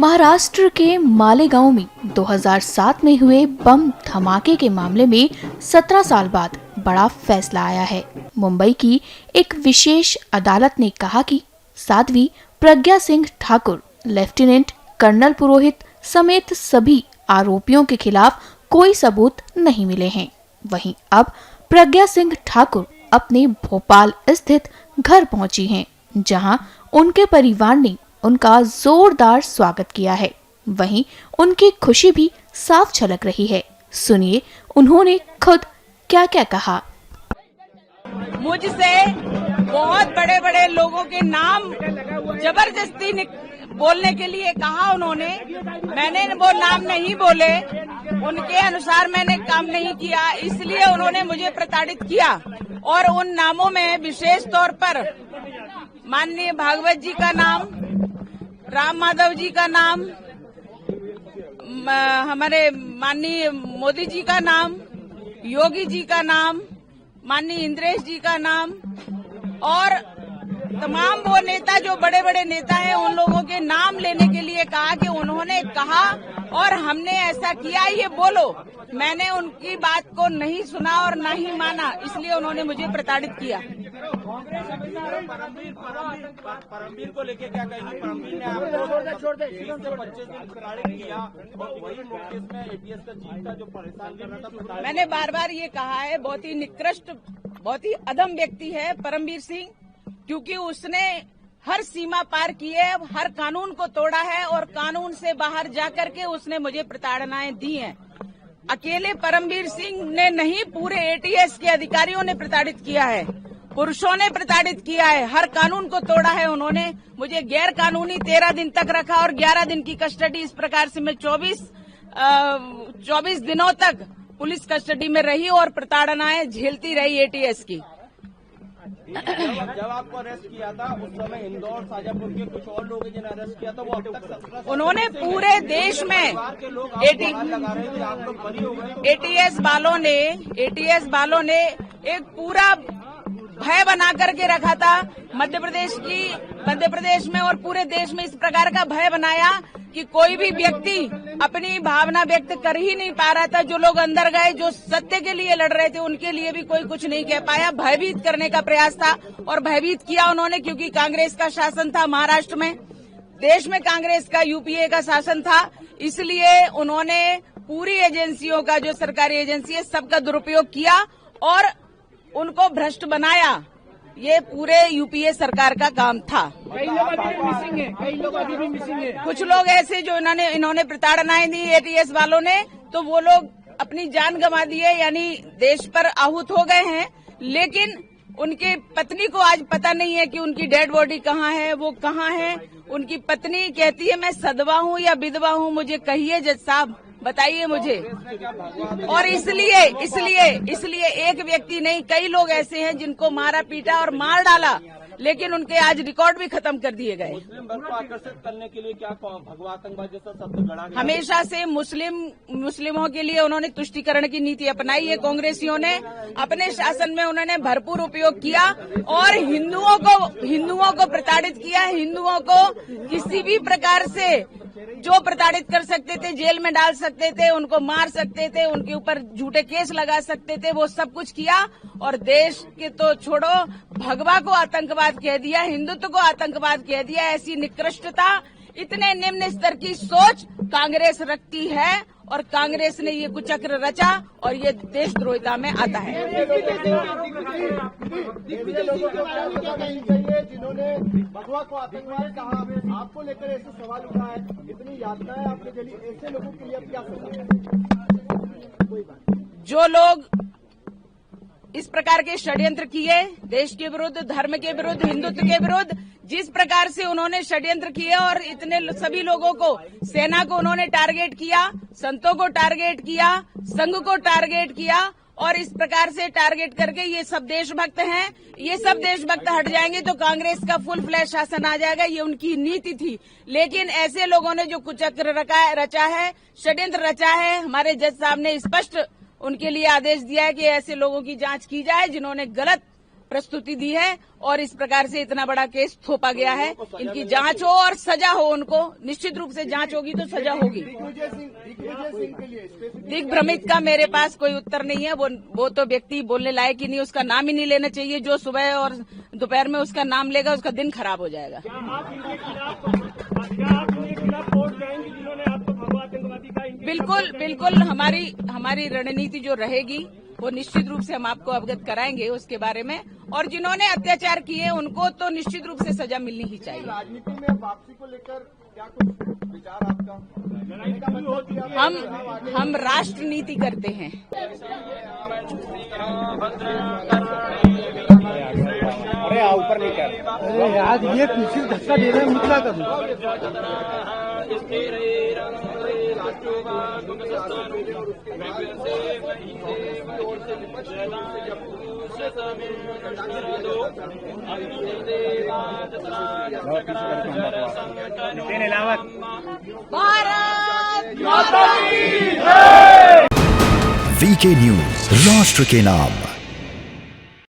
महाराष्ट्र के मालेगांव में 2007 में हुए बम धमाके के मामले में 17 साल बाद बड़ा फैसला आया है। मुंबई की एक विशेष अदालत ने कहा कि साध्वी प्रज्ञा सिंह ठाकुर, लेफ्टिनेंट कर्नल पुरोहित समेत सभी आरोपियों के खिलाफ कोई सबूत नहीं मिले हैं। वहीं अब प्रज्ञा सिंह ठाकुर अपने भोपाल स्थित घर पहुंची हैं, जहां उनके परिवार ने उनका जोरदार स्वागत किया है। वहीं उनकी खुशी भी साफ झलक रही है। सुनिए उन्होंने खुद क्या क्या कहा। मुझसे बहुत बड़े बड़े लोगों के नाम जबरदस्ती बोलने के लिए कहा उन्होंने। मैंने वो नाम नहीं बोले, उनके अनुसार मैंने काम नहीं किया, इसलिए उन्होंने मुझे प्रताड़ित किया। और उन नामों में विशेष तौर पर माननीय भागवत जी का नाम, राम माधव जी का नाम, हमारे माननीय मोदी जी का नाम, योगी जी का नाम, माननीय इंद्रेश जी का नाम और तमाम वो नेता जो बड़े बड़े नेता हैं उन लोगों के नाम लेने के लिए कहा कि उन्होंने कहा और हमने ऐसा किया, ये बोलो। मैंने उनकी बात को नहीं सुना और न ही माना, इसलिए उन्होंने मुझे प्रताड़ित किया। परमवीर को लेके क्या कहेंगे? परमवीर ने आपको 25 दिन प्रताड़ित किया और वही मौके में एटीएस का चीफ था जो परेशान कर रहा था। मैंने बार बार ये कहा है, बहुत ही निकृष्ट, बहुत ही अधम व्यक्ति है परमवीर सिंह, क्योंकि उसने हर सीमा पार की है, हर कानून को तोड़ा है और कानून से बाहर जाकर के उसने मुझे प्रताड़नाएं दी हैं। अकेले परमवीर सिंह ने नहीं, पूरे एटीएस के अधिकारियों ने प्रताड़ित किया है, पुरुषों ने प्रताड़ित किया है, हर कानून को तोड़ा है उन्होंने। मुझे गैर कानूनी 13 दिन तक रखा और 11 दिन की कस्टडी, इस प्रकार से मैं 24 दिनों तक पुलिस कस्टडी में रही और प्रताड़नाएं झेलती रही एटीएस की। जब आपको अरेस्ट किया था उस समय इंदौर, शाजापुर के कुछ और लोग जिन्हें अरेस्ट किया था वो अब तक 17 उन्होंने पूरे देश में एटीएस वालों ने एक पूरा भय बना करके रखा था। मध्य प्रदेश में और पूरे देश में इस प्रकार का भय बनाया कि कोई भी व्यक्ति अपनी भावना व्यक्त कर ही नहीं पा रहा था। जो लोग अंदर गए, जो सत्य के लिए लड़ रहे थे, उनके लिए भी कोई कुछ नहीं कह पाया। भयभीत करने का प्रयास था और भयभीत किया उन्होंने, क्योंकि कांग्रेस का शासन था महाराष्ट्र में, देश में कांग्रेस का, यूपीए का शासन था। इसलिए उन्होंने पूरी एजेंसियों का, जो सरकारी एजेंसी है, सबका दुरुपयोग किया और उनको भ्रष्ट बनाया। ये पूरे यूपीए सरकार का काम था। कई लोग अभी भी मिसिंग हैं, कई लोग अभी भी मिसिंग हैं। कुछ लोग ऐसे जो इन्होंने प्रताड़नाएं दी एटीएस वालों ने, तो वो लोग अपनी जान गंवा दी है, यानी देश पर आहूत हो गए हैं। लेकिन उनकी पत्नी को आज पता नहीं है कि उनकी डेड बॉडी कहाँ है, वो कहाँ है। उनकी पत्नी कहती है मैं सदवा हूँ या विधवा हूँ, मुझे कहिए जज साहब, बताइए मुझे। और इसलिए एक व्यक्ति नहीं, कई लोग ऐसे हैं जिनको मारा पीटा और मार डाला, लेकिन उनके आज रिकॉर्ड भी खत्म कर दिए गए। मुस्लिम वर्ग को आकर्षित करने के लिए क्या भगवा आतंकवाद जैसा शब्द गढ़ा गया? हमेशा से मुस्लिमों के लिए उन्होंने तुष्टीकरण की नीति अपनाई है। कांग्रेसियों ने अपने शासन में उन्होंने भरपूर उपयोग किया और हिंदुओं को प्रताड़ित किया। हिंदुओं को किसी भी प्रकार से जो प्रताड़ित कर सकते थे, जेल में डाल सकते थे, उनको मार सकते थे, उनके ऊपर झूठे केस लगा सकते थे, वो सब कुछ किया। और देश के तो छोड़ो, भगवा को आतंकवाद कह दिया, हिंदुत्व को आतंकवाद कह दिया। ऐसी निकृष्टता, इतने निम्न स्तर की सोच कांग्रेस रखती है और कांग्रेस ने ये कुचक्र रचा और ये देशद्रोहिता में आता है। जिन्होंने भगवा को आतंकवाद कहा, आपको लेकर ऐसे सवाल उठा है, इतनी यातनाएं आपने झेली, ऐसे लोगों के लिए क्या सवाल? जो लोग इस प्रकार के षड्यंत्र किए, देश के विरुद्ध, धर्म के विरुद्ध, हिंदुत्व के विरुद्ध, जिस प्रकार से उन्होंने षड्यंत्र किए और इतने सभी लोगों को, सेना को उन्होंने टारगेट किया, संतों को टारगेट किया, संघ को टारगेट किया और इस प्रकार से टारगेट करके ये सब देशभक्त हैं। ये सब देशभक्त हट जाएंगे तो कांग्रेस का फुल फ्लैश शासन आ जाएगा, ये उनकी नीति थी। लेकिन ऐसे लोगों ने जो कुचक्र रचा है, षड्यंत्र रचा है, हमारे जज साहब ने स्पष्ट उनके लिए आदेश दिया है कि ऐसे लोगों की जांच की जाए जिन्होंने गलत प्रस्तुति दी है और इस प्रकार से इतना बड़ा केस थोपा गया है। इनकी जांच हो और सजा हो, उनको निश्चित रूप से जांच होगी तो सजा होगी। दिग्भ्रमित का मेरे पास कोई उत्तर नहीं है। वो तो व्यक्ति बोलने लायक ही नहीं, उसका नाम ही नहीं लेना चाहिए। जो सुबह और दोपहर में उसका नाम लेगा उसका दिन खराब हो जाएगा। बिल्कुल बिल्कुल, हमारी रणनीति जो रहेगी वो निश्चित रूप से हम आपको अवगत कराएंगे उसके बारे में। और जिन्होंने अत्याचार किए उनको तो निश्चित रूप से सजा मिलनी ही चाहिए। राजनीति में वापसी को लेकर क्या कुछ विचार आपका? हम राष्ट्रनीति करते हैं। अरे ऊपर नहीं कर, अरे आज ये पीछे धक्का दे रहे हैं, मुद्दा कर दो। भारत वीके न्यूज, राष्ट्र के नाम।